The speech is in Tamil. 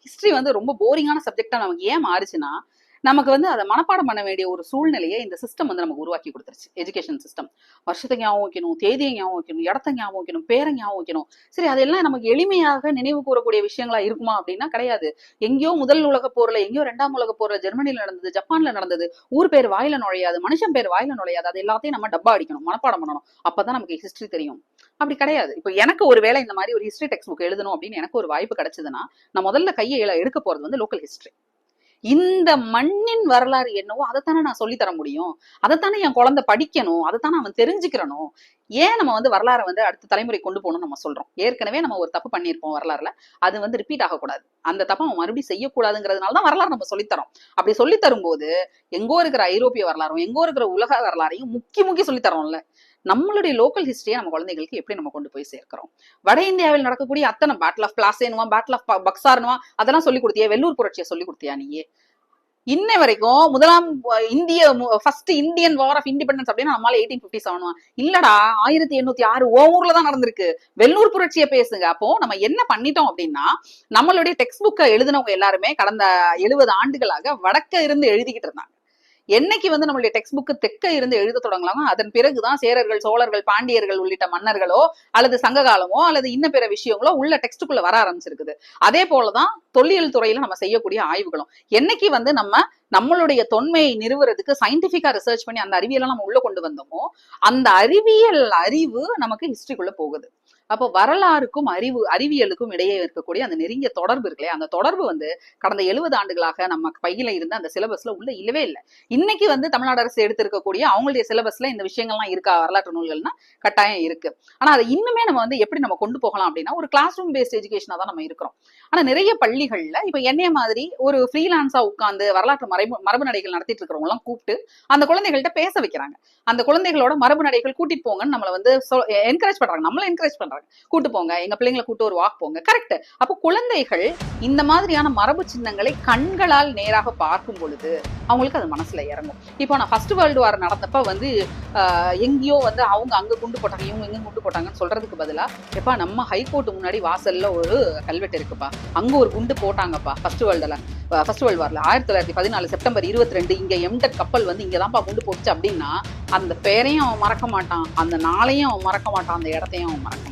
ஹிஸ்டரி வந்து ரொம்ப போரிங்கான சப்ஜெக்டா நமக்கு ஏன் மாறுச்சுன்னா, நமக்கு வந்து அதை மனப்பாடம் பண்ண வேண்டிய ஒரு சூழ்நிலையை இந்த சிஸ்டம் வந்து நமக்கு உருவாக்கி கொடுத்துருச்சு. எஜுகேஷன் சிஸ்டம் வருஷத்தை ஞாபகம் வைக்கணும், தேதியை ஞாபகம் வைக்கணும், இடத்த ஞாபகம் வைக்கணும், பேரை ஞாபகம் வைக்கணும். சரி, அதெல்லாம் நமக்கு எளிமையாக நினைவு கூறக்கூடிய விஷயங்களா இருக்குமா அப்படின்னா கிடையாது. எங்கேயோ முதல் உலக போர்ல, எங்கேயோ 2ஆம் உலக போர்ல ஜெர்மனில நடந்தது, ஜப்பான்ல நடந்தது, ஊர் பேர் வாயில நுழையாது, மனுஷன் பேர் வாயில நுழையாது, அது எல்லாத்தையும் நம்ம டப்பா அடிக்கணும், மனப்பாடம் பண்ணணும், அப்பதான் நமக்கு ஹிஸ்டரி தெரியும். அப்படி கிடையாது. இப்போ எனக்கு ஒரு வேளை இந்த மாதிரி ஒரு ஹிஸ்டரி டெக்ஸ்ட் புக் எழுதணும் அப்படின்னு எனக்கு ஒரு வாய்ப்பு கிடைச்சதுன்னா, நான் முதல்ல கையை எடுக்க போறது வந்து லோக்கல் ஹிஸ்டரி. இந்த மண்ணின் வரலாறு என்னவோ அதைத்தானே நான் சொல்லி தர முடியும், அதைத்தானே என் குழந்தை படிக்கணும், அதைத்தானே அவன் தெரிஞ்சுக்கிறணும். ஏன் நம்ம வந்து வரலாறை வந்து அடுத்த தலைமுறை கொண்டு போகணும்னு நம்ம சொல்றோம்? ஏற்கனவே நம்ம ஒரு தப்பு பண்ணியிருப்போம் வரலாறுல, அது வந்து ரிப்பீட் ஆகக்கூடாது, அந்த தப்பை அவன் மறுபடியும் செய்யக்கூடாதுங்கிறதுனாலதான் வரலாறு நம்ம சொல்லித்தரோம். அப்படி சொல்லி தரும்போது எங்கோ இருக்கிற ஐரோப்பிய வரலாறும் எங்கோ இருக்கிற உலக வரலாறையும் முக்கி சொல்லி தரோம்ல. நம்மளுடைய லோக்கல் ஹிஸ்டரியை நம்ம குழந்தைகளுக்கு எப்படி நம்ம கொண்டு போய் சேர்க்கிறோம்? வட இந்தியாவில் நடக்கக்கூடிய அத்தனை பேட்டில் ஆஃப் பிளாசேனுவா, பேட்டில் ஆஃப் பக்சார்னுவா, அதெல்லாம் சொல்லி கொடுத்தியா? வெள்ளூர் புரட்சியை சொல்லி கொடுத்தியா நீயே? இன்ன வரைக்கும் முதலாம் first Indian war of independence அப்படின்னா நம்மளால 1857 இல்லடா, 1806 ஊர்ல தான் நடந்திருக்கு. வெள்ளூர் புரட்சியை பேசுங்க. அப்போ நம்ம என்ன பண்ணிட்டோம் அப்படின்னா, நம்மளுடைய டெக்ஸ்ட் புக்கை எழுதினவங்க எல்லாருமே கடந்த 70 ஆண்டுகளாக வடக்க இருந்து எழுதிக்கிட்டு இருந்தாங்க. என்னைக்கு வந்து நம்மளுடைய டெக்ஸ்ட் புக்கு தெற்க இருந்து எழுத தொடங்கலாமோ அதன் பிறகுதான் சேரர்கள், சோழர்கள், பாண்டியர்கள் உள்ளிட்ட மன்னர்களோ அல்லது சங்க காலமோ அல்லது இன்ன பிற விஷயங்களோ உள்ள டெக்ஸ்டுக்குள்ள வர ஆரம்பிச்சிருக்குது. அதே போலதான் தொல்லியல் துறையில நம்ம செய்யக்கூடிய ஆய்வுகளும். என்னைக்கு வந்து நம்மளுடைய தொன்மையை நிறுவுறதுக்கு சயின்டிபிக்கா ரிசர்ச் பண்ணி அந்த அறிவியலை நம்ம உள்ள கொண்டு வந்தோமோ, அந்த அறிவியல் அறிவு நமக்கு ஹிஸ்டரிக்குள்ள போகுது. அப்போ வரலாறுக்கும் அறிவியலுக்கும் இடையே இருக்கக்கூடிய அந்த நெருங்கிய தொடர்பு இருக்குல்லையா, அந்த தொடர்பு வந்து கடந்த 70 ஆண்டுகளாக நம்ம பையில இருந்த அந்த சிலபஸ்ல உள்ள இல்லவே இல்லை. இன்னைக்கு வந்து தமிழ்நாடு அரசு எடுத்திருக்கக்கூடிய அவங்களுடைய சிலபஸ்ல இந்த விஷயங்கள்லாம் இருக்கா? வரலாற்று நூல்கள்னா கட்டாயம் இருக்கு. ஆனா அதை இன்னுமே நம்ம வந்து எப்படி நம்ம கொண்டு போகலாம் அப்படின்னா, ஒரு கிளாஸ் ரூம் பேஸ்ட் எஜுகேஷனா தான் நம்ம இருக்கிறோம். ஆனா நிறைய பள்ளிகள்ல இப்ப என்னைய மாதிரி ஒரு ஃப்ரீலான்ஸா உட்கார்ந்து வரலாற்று மரபு நடைகள் நடத்திட்டு இருக்கிறவங்க எல்லாம் கூப்பிட்டு அந்த குழந்தைகள்கிட்ட பேச வைக்கிறாங்க. அந்த குழந்தைகளோட மரபு நடைகள் கூட்டிட்டு போங்கன்னு நம்மள வந்து என்கரேஜ் பண்றாங்க, நம்மள என்கரேஜ் பண்றாங்க. கூட்டு போங்க, எங்க பிள்ளைங்களை கூட்டு ஒரு வாக் போங்க. கரெக்ட். அப்போ குழந்தைகள் இந்த மாதிரியான மரபு சின்னங்களை கண்களால் நேராக பார்க்கும் பொழுது அவங்களுக்கு அது மனசுல இறங்கும். இப்போ நான் ஃபர்ஸ்ட் வேர்ல்டு வார் நடந்தப்ப வந்து எங்கேயோ வந்து அவங்க அங்க குண்டு போட்டாங்க, இவங்க எங்க குண்டு போட்டாங்கன்னு சொல்றதுக்கு பதிலா, எப்பா நம்ம ஹைகோர்ட் முன்னாடி வாசல்ல ஒரு கல்வெட்டு இருக்குப்பா, அங்க ஒரு குண்டு போட்டாங்கப்பா ஃபர்ஸ்ட் வேர்ல்டு வார்ல 1914 செப்டம்பர் 22 இங்க எம்டெட் கப்பல் வந்து இங்கதான்ப்பா குண்டு போச்சு அப்படின்னா, அந்த பேரையும் அவன் மறக்க மாட்டான், அந்த நாளையும் அவன் மறக்க மாட்டான், அந்த இடத்தையும் அவன் மறக்க